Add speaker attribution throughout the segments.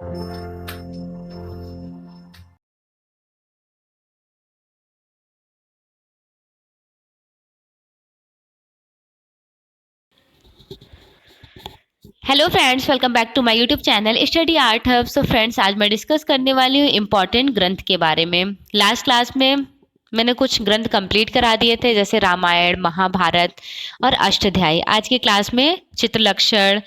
Speaker 1: Hello friends, welcome back to my YouTube channel study art hub. So friends, आज मैं discuss करने वाली हूँ इम्पॉर्टेंट ग्रंथ के बारे में। लास्ट क्लास में मैंने कुछ ग्रंथ कंप्लीट करा दिए थे, जैसे रामायण, महाभारत और अष्टाध्यायी। आज की क्लास में चित्रलक्षण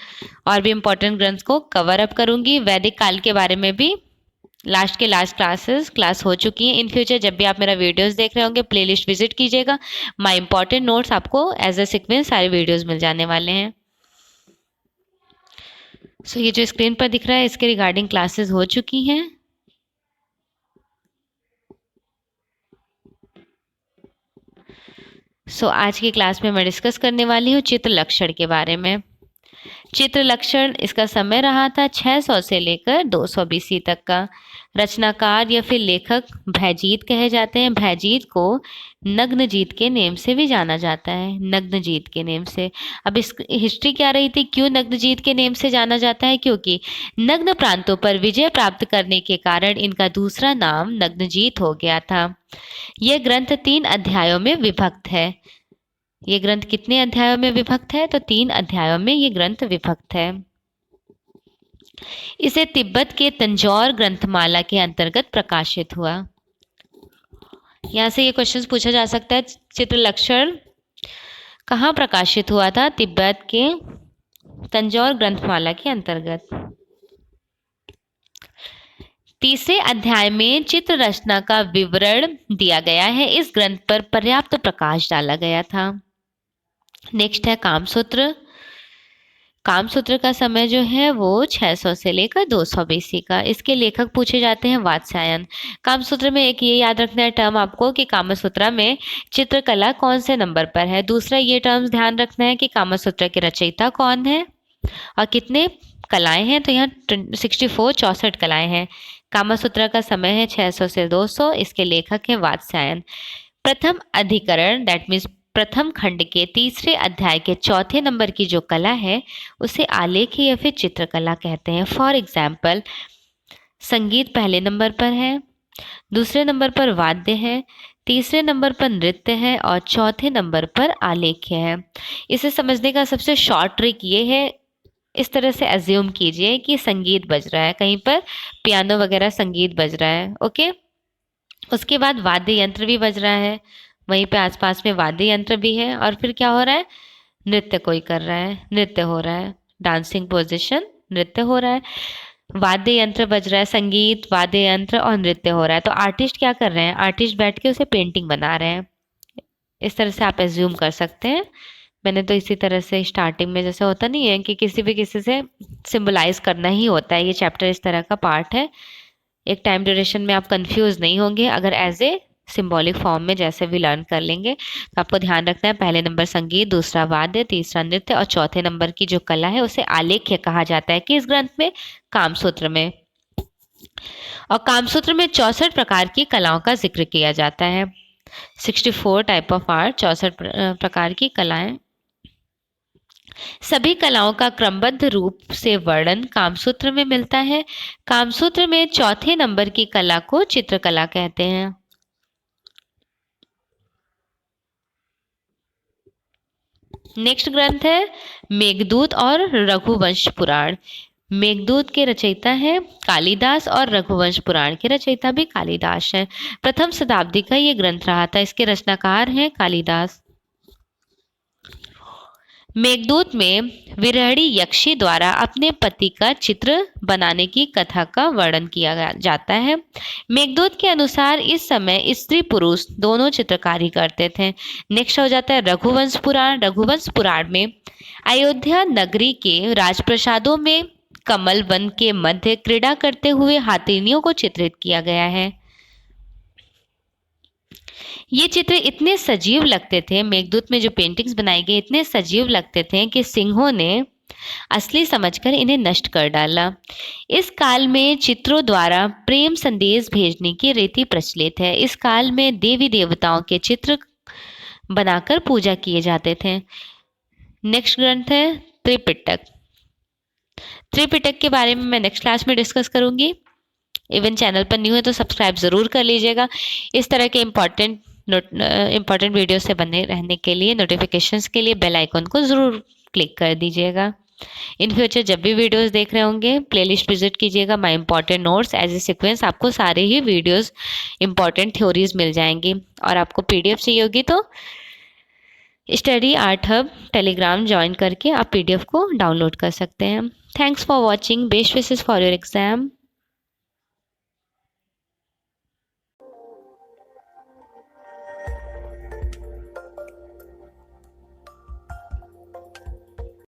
Speaker 1: और भी इम्पोर्टेंट ग्रंथ को कवर अप करूंगी। वैदिक काल के बारे में भी लास्ट क्लास हो चुकी हैं। इन फ्यूचर जब भी आप मेरा वीडियोस देख रहे होंगे, प्लेलिस्ट विजिट कीजिएगा। माय इंपॉर्टेंट नोट्स आपको एज अ सीक्वेंस सारे वीडियोस मिल जाने वाले हैं। सो ये जो स्क्रीन पर दिख रहा है, इसके रिगार्डिंग क्लासेस हो चुकी हैं। आज की क्लास में मैं डिस्कस करने वाली हूँ चित्रलक्षण के बारे में। चित्रलक्षण, इसका समय रहा था 600 से लेकर 200 BC तक का। रचनाकार या फिर लेखक भैजीत कहे जाते हैं। भैजीत को नग्नजीत के नेम से भी जाना जाता है, नग्नजीत के नेम से। अब इस हिस्ट्री क्या रही थी, क्यों नग्नजीत के नेम से जाना जाता है? क्योंकि नग्न प्रांतों पर विजय प्राप्त करने के कारण इनका दूसरा नाम नग्नजीत हो गया था। यह ग्रंथ 3 अध्यायों में विभक्त है। ये ग्रंथ कितने अध्यायों में विभक्त है? तो 3 अध्यायों में ये ग्रंथ विभक्त है। इसे तिब्बत के तंजौर ग्रंथमाला के अंतर्गत प्रकाशित हुआ। यहाँ से ये क्वेश्चन पूछा जा सकता है, चित्रलक्षण कहाँ प्रकाशित हुआ था? तिब्बत के तंजौर ग्रंथमाला के अंतर्गत। तीसरे अध्याय में चित्र रचना का विवरण दिया गया है। इस ग्रंथ पर पर्याप्त प्रकाश डाला गया था। नेक्स्ट है कामसूत्र। कामसूत्र का समय जो है वो 600 से लेकर 200 BC का। इसके लेखक पूछे जाते हैं वात्स्यायन। कामसूत्र में एक ये याद रखना है टर्म आपको कि कामसूत्र में चित्रकला कौन से नंबर पर है। दूसरा ये टर्म्स ध्यान रखना है कि कामसूत्र के रचयिता कौन है और कितने कलाएं हैं। तो यहाँ 64 कलाएं हैं। कामसूत्र का समय है 600 से 200। इसके लेखक हैं वात्स्यायन। प्रथम अधिकरण दैट मीन्स प्रथम खंड के तीसरे अध्याय के चौथे नंबर की जो कला है उसे आलेख या फिर चित्रकला कहते हैं। फॉर एग्जाम्पल, संगीत पहले नंबर पर है, दूसरे नंबर पर वाद्य है, तीसरे नंबर पर नृत्य है और चौथे नंबर पर आलेख्य है। इसे समझने का सबसे शॉर्ट ट्रिक ये है, इस तरह से एज्यूम कीजिए कि संगीत बज रहा है, कहीं पर पियानो वगैरह संगीत बज रहा है, ओके। उसके बाद वाद्य यंत्र भी बज रहा है, वहीं पे आसपास में वाद्य यंत्र भी है, और फिर क्या हो रहा है? नृत्य कोई कर रहा है, नृत्य हो रहा है, डांसिंग पोजीशन, नृत्य हो रहा है। वाद्य यंत्र बज रहा है, संगीत, वाद्य यंत्र और नृत्य हो रहा है। तो आर्टिस्ट क्या कर रहे हैं? आर्टिस्ट बैठ के उसे पेंटिंग बना रहे हैं। इस तरह से आप एज्यूम कर सकते हैं। मैंने तो इसी तरह से स्टार्टिंग में, जैसे होता नहीं है कि किसी भी किसी से सिंबलाइज करना ही होता है, ये चैप्टर इस तरह का पार्ट है। एक टाइम ड्यूरेशन में आप कंफ्यूज नहीं होंगे अगर एज ए सिंबॉलिक फॉर्म में जैसे भी लर्न कर लेंगे। तो आपको ध्यान रखना है, पहले नंबर संगीत, दूसरा वाद्य, तीसरा नृत्य और चौथे नंबर की जो कला है उसे आलेख्य कहा जाता है। किस ग्रंथ में? कामसूत्र में। और कामसूत्र में 64 प्रकार की कलाओं का जिक्र किया जाता है। 64 टाइप ऑफ आर्ट, 64 प्रकार की कलाएं। सभी कलाओं का क्रमबद्ध रूप से वर्णन कामसूत्र में मिलता है। कामसूत्र में चौथे नंबर की कला को चित्रकला कहते हैं। नेक्स्ट ग्रंथ है मेघदूत और रघुवंश पुराण। मेघदूत के रचयिता है कालिदास और रघुवंश पुराण के रचयिता भी कालिदास हैं। प्रथम शताब्दी का ये ग्रंथ रहा था। इसके रचनाकार हैं कालिदास। मेघदूत में विरहणी यक्षी द्वारा अपने पति का चित्र बनाने की कथा का वर्णन किया जाता है। मेघदूत के अनुसार इस समय स्त्री पुरुष दोनों चित्रकारी करते थे। नेक्स्ट हो जाता है रघुवंश पुराण। रघुवंश पुराण में अयोध्या नगरी के राजप्रसादों में कमल वन के मध्य क्रीड़ा करते हुए हाथिनियों को चित्रित किया गया है। ये चित्र इतने सजीव लगते थे, मेघदूत में जो पेंटिंग्स बनाई गई इतने सजीव लगते थे कि सिंहों ने असली समझकर इन्हें नष्ट कर डाला। इस काल में चित्रों द्वारा प्रेम संदेश भेजने की रीति प्रचलित है। इस काल में देवी देवताओं के चित्र बनाकर पूजा किए जाते थे। नेक्स्ट ग्रंथ है त्रिपिटक। त्रिपिटक के बारे में मैं नेक्स्ट क्लास में डिस्कस करूंगी। इवन चैनल पर न्यू है तो सब्सक्राइब ज़रूर कर लीजिएगा। इस तरह के इम्पॉर्टेंट वीडियो से बने रहने के लिए, नोटिफिकेशंस के लिए बेल आइकन को ज़रूर क्लिक कर दीजिएगा। इन फ्यूचर जब भी वीडियोस देख रहे होंगे प्लेलिस्ट विजिट कीजिएगा, my important notes as a sequence. आपको सारे ही वीडियोस इंपॉर्टेंट थ्योरीज मिल जाएंगी। और आपको पीडीएफ चाहिए होगी तो study art hub telegram join करके आप पीडीएफ को डाउनलोड कर सकते हैं। Thanks for watching. Best wishes for your exam.